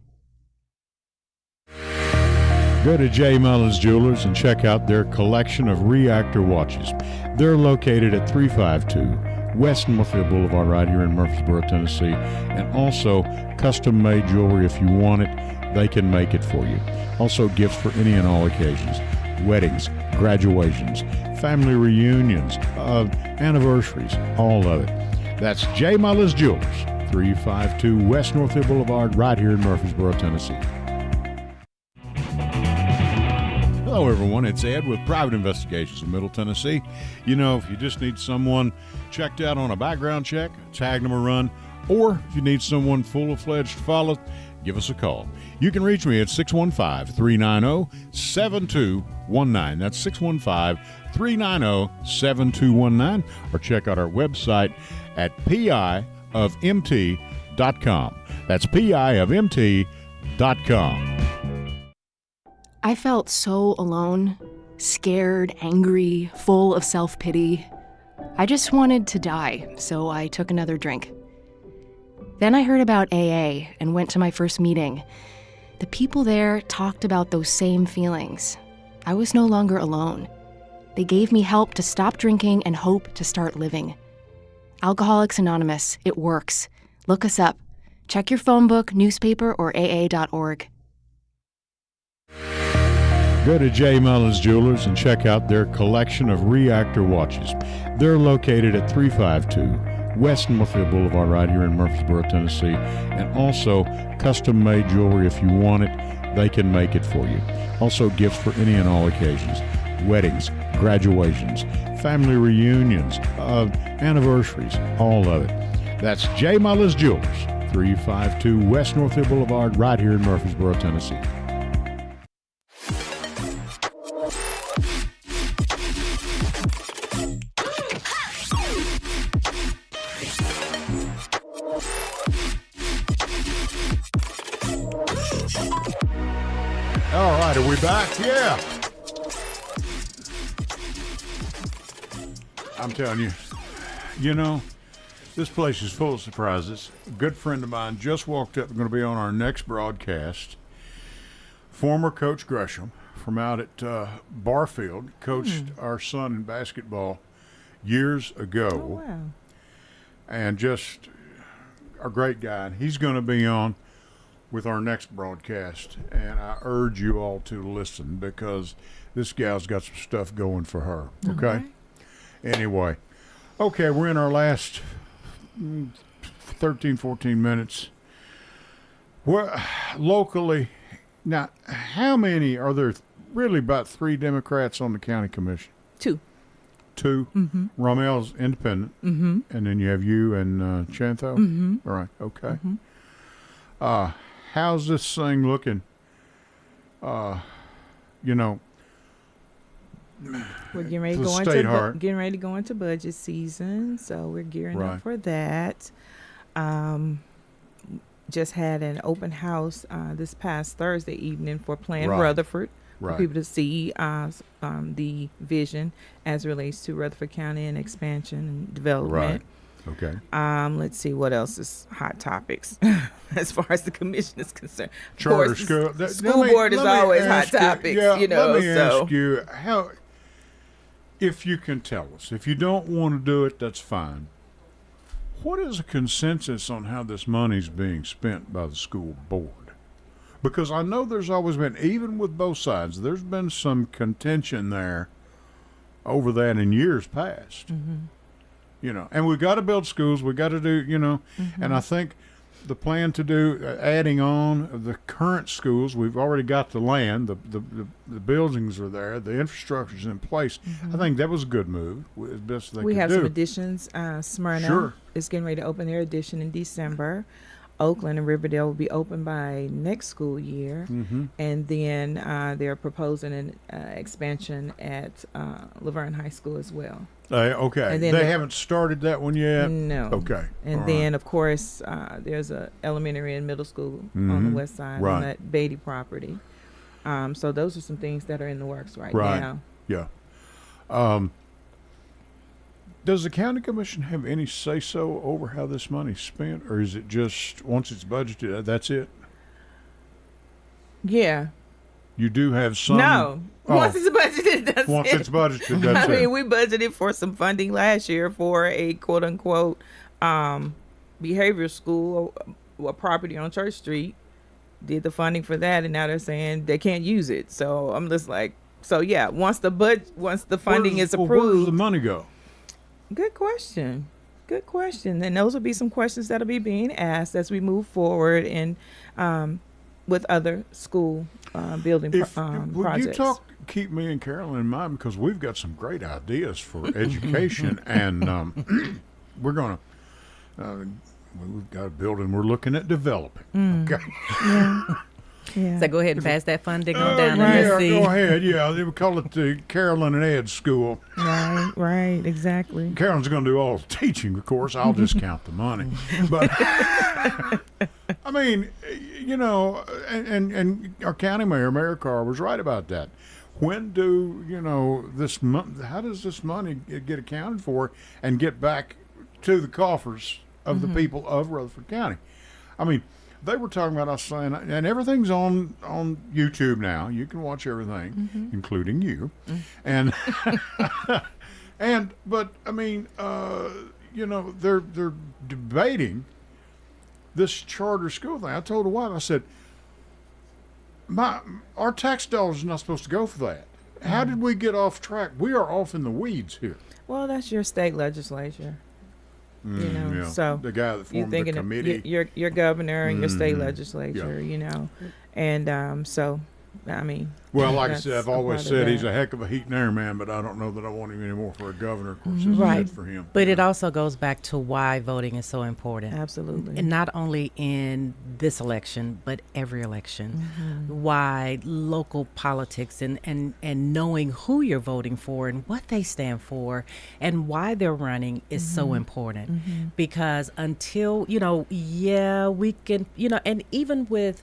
Go to J. Mullins Jewelers and check out their collection of reactor watches. They're located at 352 West Northfield Boulevard right here in Murfreesboro, Tennessee. And also custom-made jewelry. If you want it, they can make it for you. Also gifts for any and all occasions. Weddings, graduations, family reunions, anniversaries, all of it. That's J. Mullins Jewelers, 352 West Northfield Boulevard right here in Murfreesboro, Tennessee. Hello, everyone. It's Ed with Private Investigations in Middle Tennessee. You know, if you just need someone checked out on a background check, tag them a run, or if you need someone full-fledged to follow, give us a call. You can reach me at 615-390-7219. That's 615-390-7219. Or check out our website at piofmt.com. That's piofmt.com. I felt so alone, scared, angry, full of self-pity. I just wanted to die, so I took another drink. Then I heard about AA and went to my first meeting. The people there talked about those same feelings. I was no longer alone. They gave me help to stop drinking and hope to start living. Alcoholics Anonymous, it works. Look us up. Check your phone book, newspaper, or aa.org. Go to J. Mullins Jewelers and check out their collection of reactor watches. They're located at 352 West Northfield Boulevard right here in Murfreesboro, Tennessee. And also custom-made jewelry. If you want it, they can make it for you. Also gifts for any and all occasions. Weddings, graduations, family reunions, anniversaries, all of it. That's J. Mullins Jewelers, 352 West Northfield Boulevard right here in Murfreesboro, Tennessee. All right, are we back? Yeah. I'm telling you, you know, this place is full of surprises. A good friend of mine just walked up, going to be on our next broadcast. Former Coach Gresham from out at Barfield, coached our son in basketball years ago. Oh, wow. And just a great guy. And he's going to be on with our next broadcast, and I urge you all to listen because this gal's got some stuff going for her, okay? Anyway, okay, we're in our last 13, 14 minutes. Well, locally, now, how many are there? Really about 3 Democrats on the county commission? 2. 2? Mm-hmm. Romel's independent, and then you have you and Chantho? Mm-hmm. All right, okay. Mm-hmm. How's this thing looking? You know, we're getting ready to go into budget season, so we're gearing up for that. Just had an open house this past Thursday evening for Plan Rutherford, for people to see the vision as it relates to Rutherford County and expansion and development. Okay. Let's see what else is hot topics as far as the commission is concerned. Charter of school. School board is always hot topics. Yeah, you know. Let me ask you how, if you can tell us. If you don't want to do it, that's fine. What is the consensus on how this money's being spent by the school board? Because I know there's always been, even with both sides, there's been some contention there over that in years past. And we got to build schools. We got to do, and I think the plan to do adding on the current schools, we've already got the land, the buildings are there, the infrastructure's in place. I think that was a good move. As best they We could have do. some additions. Smyrna Sure. is getting ready to open their addition in December. Oakland and Riverdale will be open by next school year. And then they're proposing an expansion at Laverne High School as well. Okay. And then They haven't started that one yet? No. Okay. And All then, right. of course, there's a elementary and middle school on the west side Right. on that Beatty property. So those are some things that are in the works right Right. now. Yeah. Does the county commission have any say-so over how this money's spent, or is it just once it's budgeted, that's it? Yeah. You do have some. No. Oh. Once it's budgeted, that's Once it. it's budgeted, that's I it. mean, we budgeted for some funding last year for a quote-unquote behavior school, a property on Church Street. Did the funding for that, and now they're saying they can't use it. So I'm just like, so yeah. Once the funding is Where does approved, the money go? Good question. Good question. And those will be some questions that'll be being asked as we move forward and with other school building Would projects. you keep me and Carolyn in mind, because we've got some great ideas for education, and we're going to. We've got a building we're looking at developing. Okay. Yeah. So go ahead and pass that funding on down and Yeah, let's see. go ahead. Yeah, they would call it the Carolyn and Ed School. Right, exactly. Carolyn's going to do all the teaching, of course. I'll just count the money. But I mean, and our county mayor, Mayor Carr, was right about that. When do how does this money get accounted for and get back to the coffers of the people of Rutherford County? I mean, they were talking about us saying, and everything's on YouTube now. You can watch everything, including you, and but I mean, they're debating this charter school thing. I told the wife, I said, our tax dollars are not supposed to go for that. How did we get off track? We are off in the weeds here. Well, that's your state legislature. Yeah. So the guy that you formed the thinking committee. your governor and your state legislature, and so I mean. Well, like I that's said, I've a always part of said he's that. a heck of a heat and air man, but I don't know that I want him anymore for a governor. Of course, this Right. is it for him. But it also goes back to why voting is so important. Absolutely. And not only in this election, but every election. Why local politics and knowing who you're voting for and what they stand for and why they're running is so important. Because until, we can, and even with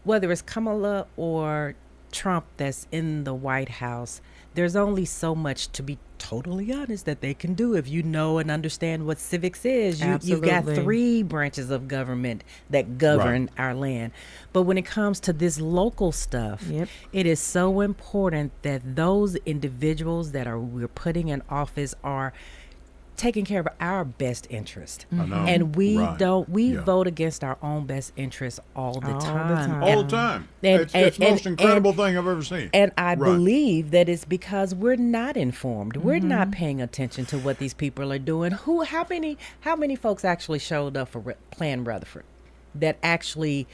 whether it's Kamala or Trump that's in the White House, there's only so much, to be totally honest, that they can do if you know and understand what civics is. You've got Absolutely. 3 branches of government that govern our land. But when it comes to this local stuff, it is so important that those individuals that we're putting in office are taking care of our best interest. I know. And we Right. don't, we Yeah. vote against our own best interests all the time. All the time. And- It's the and- most incredible thing I've ever seen. And I Right. believe that it's because we're not informed. We're not paying attention to what these people are doing. How many folks actually showed up for Plan Rutherford that actually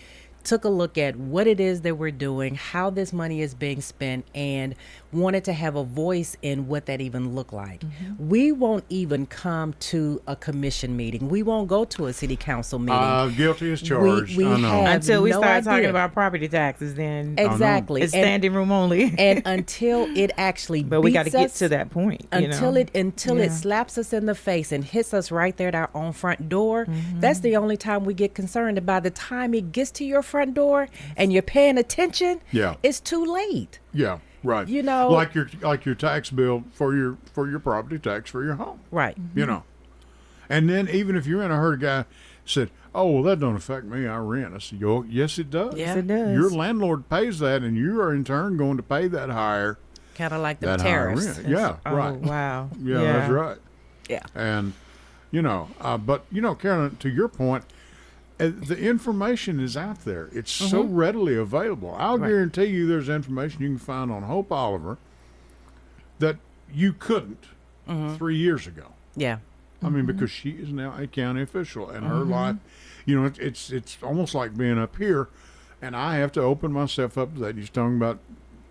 took a look at what it is that we're doing, how this money is being spent, and wanted to have a voice in what that even looked like. We won't even come to a commission meeting. We won't go to a city council meeting. Guilty as charged. we I know. have Until we no start talking idea. about property taxes, then Exactly. it's And- standing room only. and until it actually but we got to beats get us- to that point. until it Yeah. slaps us in the face and hits us right there at our own front door. That's the only time we get concerned. And by the time it gets to your front door and you're paying attention, Yeah. it's too late. Yeah, right. like your tax bill for your property tax for your home. Right. And then even if you're in a hurry, guy said, "Oh, well, that don't affect me. I rent." I said, "Yes, it does. Yeah. Yes, it does. Your landlord pays that, and you are in turn going to pay that higher Kind of like the that higher tariffs. rent." Yeah, Oh, right. wow. Yeah, that's right. Yeah. And but Carolyn, to your point, the information is out there. It's so readily available. I'll guarantee you there's information you can find on Hope Oliver that you couldn't 3 years ago. Yeah. I mean, because she is now a county official, and her life, you know, it's almost like being up here, and I have to open myself up to that. You're talking about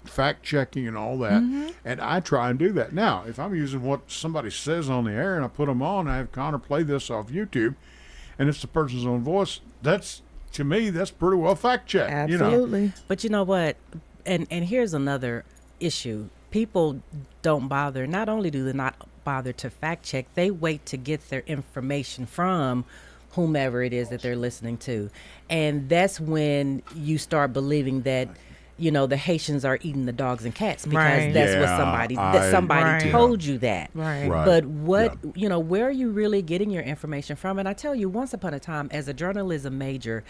fact checking and all that, and I try and do that. Now, if I'm using what somebody says on the air and I put them on, I have Connor play this off YouTube, and it's the person's own voice. That's, to me, that's pretty well fact checked. Absolutely. You know? But you know what? And here's another issue. People don't bother. Not only do they not bother to fact check, they wait to get their information from whomever it is that they're listening to. And that's when you start believing that, you know, the Haitians are eating the dogs and cats because Right. that's Yeah, what somebody Right. told you that. Right. Right. But what, you know, where are you really getting your information from? And I tell you, once upon a time, as a journalism major,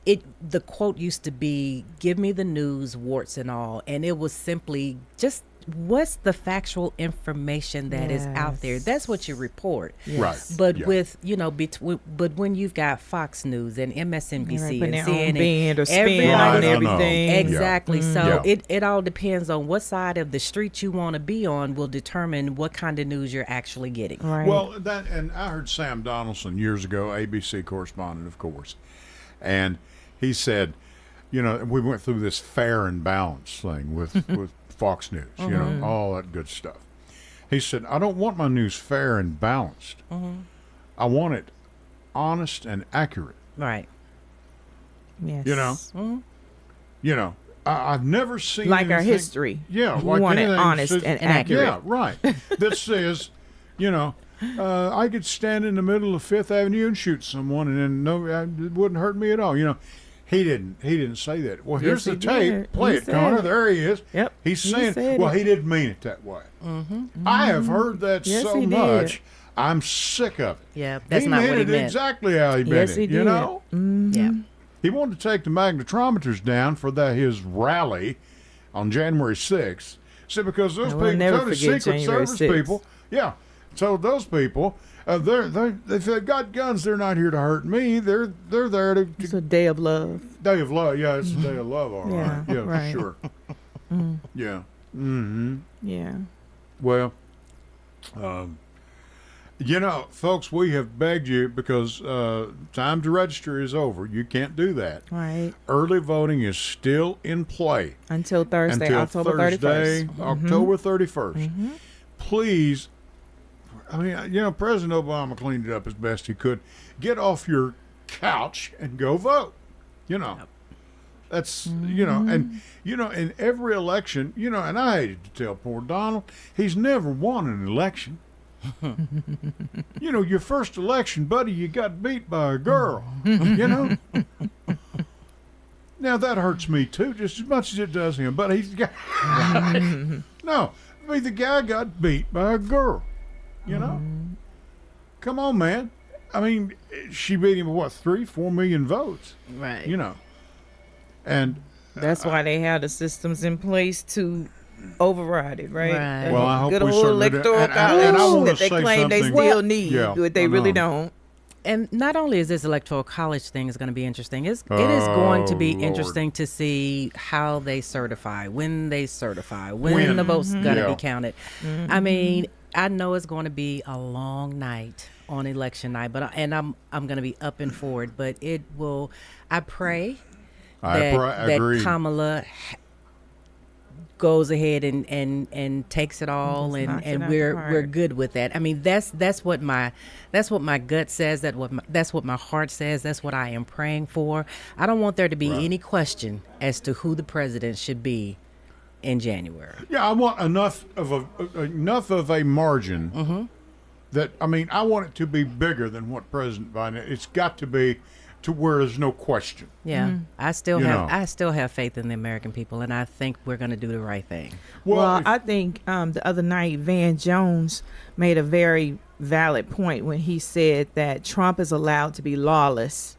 the quote used to be, give me the news, warts and all. And it was simply just, what's the factual information that is out there? Yes. That's what you report. Right. But Yeah. with, you know, but when you've got Fox News and MSNBC Putting and their own CNN, bend or spin everybody- on Right, I know. everything. Exactly. So Yeah. it all depends on what side of the street you want to be on will determine what kind of news you're actually getting. Right. Well, that, and I heard Sam Donaldson years ago, ABC correspondent, of course, and he said, you know, we went through this fair and balanced thing with Fox News, you know, all that good stuff. He said, I don't want my news fair and balanced. I want it honest and accurate. Right. Yes. You know? You know, I've never seen Like our anything- history. Yeah, You like want it anything honest says- and accurate. Yeah, right. That says, you know, I could stand in the middle of Fifth Avenue and shoot someone, and then it wouldn't hurt me at all. You know, he didn't say that. Well, here's Yes, the he tape. did. Play He it, said Connor. it. There he is. Yep, He's he saying, said well, it. he didn't mean it that way. I have heard that Yes, so he did. much. I'm sick of it. Yeah, that's he not meant what he it meant. exactly how he meant Yes, it. he You did. know. Yeah. He wanted to take the magnetometers down for his rally on January 6th. So because those And we'll people, never told the forget Secret January Service 6th. people, told those people, if they've got guns, they're not here to hurt me. They're there to It's a day of love. day of love. Yeah, it's a day of love, all right. Yeah, Yeah, right. sure. Yeah. Mm-hmm. Yeah. Well, you know, folks, we have begged you because time to register is over. You can't do that. Right. Early voting is still in play Until Thursday, until October Thursday, 31st. October 31st. Please, I mean, you know, President Obama cleaned it up as best he could. Get off your couch and go vote. You know, that's, you know, and, you know, in every election, you know, and I hated to tell poor Donald, he's never won an election. You know, your first election, buddy, you got beat by a girl, you know? Now, that hurts me, too, just as much as it does him. But he's got... No, I mean, the guy got beat by a girl, you know? Come on, man. I mean, she beat him with, 3-4 million votes, Right. you know? And... That's why they have the systems in place to override it, right? Right. That Well, I hope good we old certainly do. electoral And I college wanna that they say claim they something. still need, Yeah, but they I really know. don't. And not only is this electoral college thing is going to be interesting, it is going to be Lord. interesting to see how they certify, when they certify, when the votes going to Yeah. be counted. I mean, I know it's going to be a long night on election night, but I'm going to be up and forward. But it will. I pray that agree. Kamala goes ahead and takes it all, Just knocks it and out the we're park. good with that. I mean, that's what my gut says. That's what my heart says. That's what I am praying for. I don't want there to be any question as to who the president should be in January. Yeah, I want enough of a margin that, I mean, I want it to be bigger than what President Biden. It's got to be to where there's no question. Yeah, I still You have know. I still have faith in the American people, and I think we're going to do the right thing. Well, if- I think the other night Van Jones made a very valid point when he said that Trump is allowed to be lawless,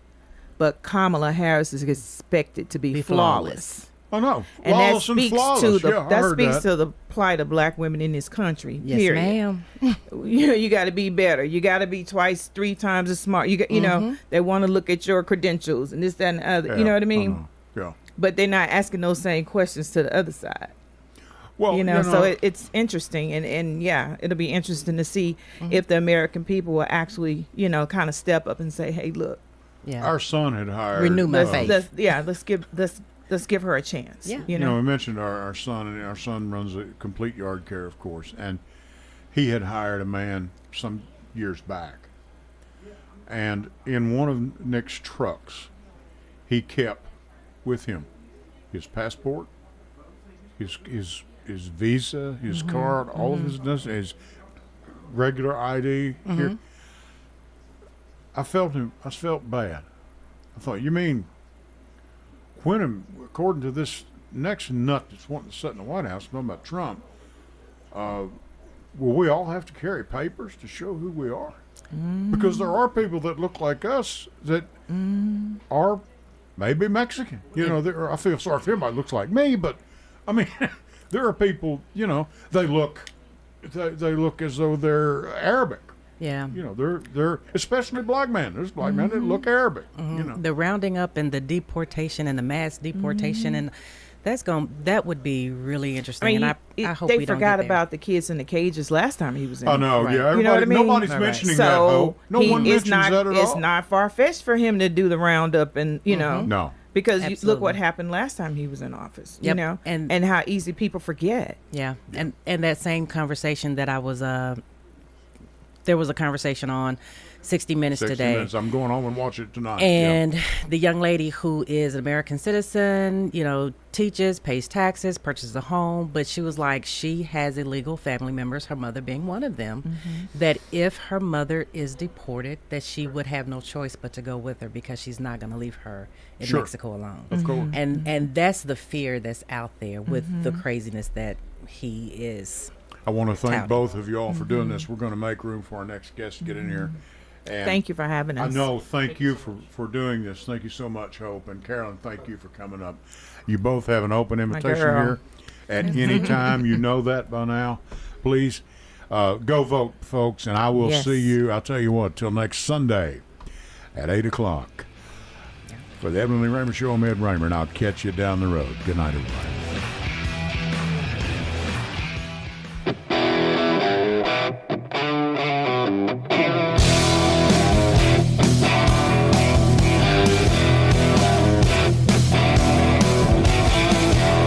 but Kamala Harris is expected to be flawless. I know. And Lawless that speaks flawless. to the Yeah, I that heard speaks that. to the plight of black women in this country. Yes, period. ma'am. You got to be better. You got to be twice, 3 times as smart. You know, they want to look at your credentials and this, that, and the other. Yeah, You know what I mean? know. Yeah. But they're not asking those same questions to the other side. Well, so it's interesting, and yeah, it'll be interesting to see if the American people will actually, kind of step up and say, "Hey, look, our son had hired renew my faith." Let's give her a chance." Yeah. We mentioned our son, and our son runs a complete yard care, of course, and he had hired a man some years back, and in one of Nick's trucks, he kept with him his passport, his visa, his card, all of his regular ID. Here, I felt bad. I thought, you mean when, according to this next nut that's wanting to sit in the White House, talking about Trump, will we all have to carry papers to show who we are? Because there are people that look like us that are maybe Mexican. I feel sorry for everybody looks like me, but I mean, there are people. They look as though they're Arabic. Yeah. They're especially black men. There's black men that look Arabic. The rounding up and the deportation and the mass deportation and that would be really interesting. I hope they we don't forgot get there. about the kids in the cages last time he was in. I know, Right. yeah. You know what I mean? Nobody's mentioning that. So No one mentions that at all. It's not far fetched for him to do the roundup, and No. because look Absolutely. what happened last time he was in office. Yep. And how easy people forget. Yeah, and that same conversation that I was there was a conversation on 60 Minutes 60 today. Minutes. I'm going home and watch it tonight. And the young lady who is an American citizen, teaches, pays taxes, purchases a home, but she was like, she has illegal family members, her mother being one of them, that if her mother is deported, that she would have no choice but to go with her because she's not going to leave her in Sure. Mexico alone. Of course. And that's the fear that's out there with the craziness that he is. I want to thank touting. both of you all for doing this. We're going to make room for our next guest to get in here. And Thank you for having us. I know. Thank you for doing this. Thank you so much, Hope. And Carolyn, thank you for coming up. You both have an open invitation girl. here at any time. You know that by now. Please go vote, folks, and I will Yes. see you. I'll tell you what, till next Sunday at 8 o'clock. For the Edwin Lee Raymer Show, I'm Ed Raymer, and I'll catch you down the road. Good night, everybody.